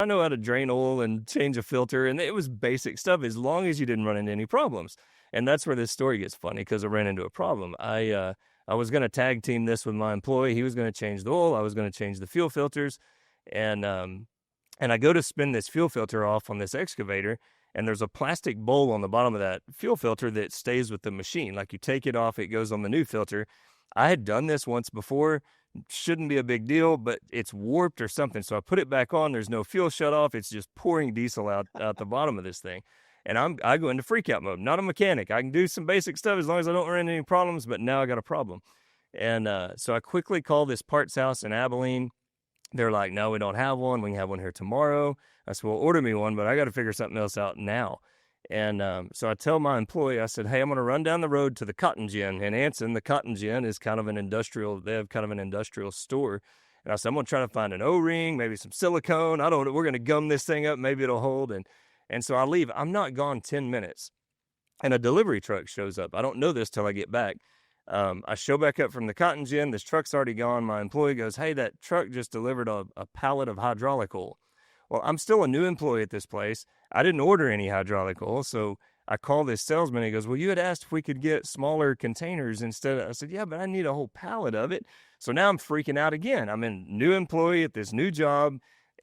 I know how to drain oil and change a filter, and it was basic stuff as long as you didn't run into any problems. And that's where this story gets funny because I ran into a problem. I was going to tag team this with my employee. He was going to change the oil. I was going to change the fuel filters, and I go to spin this fuel filter off on this excavator, and there's a plastic bowl on the bottom of that fuel filter that stays with the machine. Like you take it off, it goes on the new filter. I had done this once before, shouldn't be a big deal, but it's warped or something. So I put it back on. There's no fuel shut off. It's just pouring diesel out the bottom of this thing. And I go into freak out mode. Not a mechanic. I can do some basic stuff as long as I don't run into any problems, but now I got a problem. And so I quickly call this parts house in Abilene. They're like, no, we don't have one. We can have one here tomorrow. I said, well, order me one, but I got to figure something else out now. And so I tell my employee, I said, hey, I'm going to run down the road to the Cotton Gin. In Anson, the Cotton Gin is kind of an industrial, they have kind of an industrial store. And I said, I'm going to try to find an O-ring, maybe some silicone. I don't know. We're going to gum this thing up. Maybe it'll hold. And so I leave. I'm not gone 10 minutes. And a delivery truck shows up. I don't know this till I get back. I show back up from the Cotton Gin. This truck's already gone. My employee goes, hey, that truck just delivered a pallet of hydraulic oil. Well, I'm still a new employee at this place. I didn't order any hydraulic oil, so I call this salesman. He goes, well, you had asked if we could get smaller containers instead of, I said, yeah, but I need a whole pallet of it. So now I'm freaking out again. I'm a new employee at this new job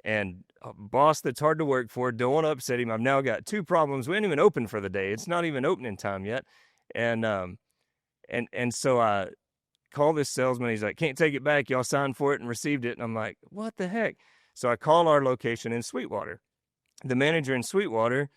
and a boss that's hard to work for. Don't want to upset him. I've now got two problems. We ain't even open for the day. It's not even opening time yet. And so I call this salesman. He's like, can't take it back. Y'all signed for it and received it. And I'm like, what the heck? So I call our location in Sweetwater. The manager in Sweetwater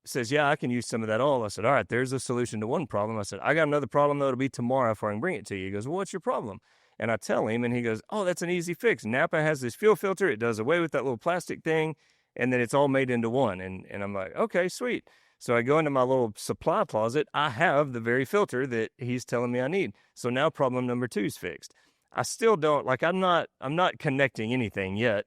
says, yeah, I can use some of that oil. I said, all right, there's a solution to one problem. I said, I got another problem, though. It'll be tomorrow before I can bring it to you. He goes, well, what's your problem? And I tell him, and he goes, oh, that's an easy fix. Napa has this fuel filter. It does away with that little plastic thing, and then it's all made into one. And I'm like, okay, sweet. So I go into my little supply closet. I have the very filter that he's telling me I need. So now problem number 2 is fixed. I still don't, like, I'm not connecting anything yet.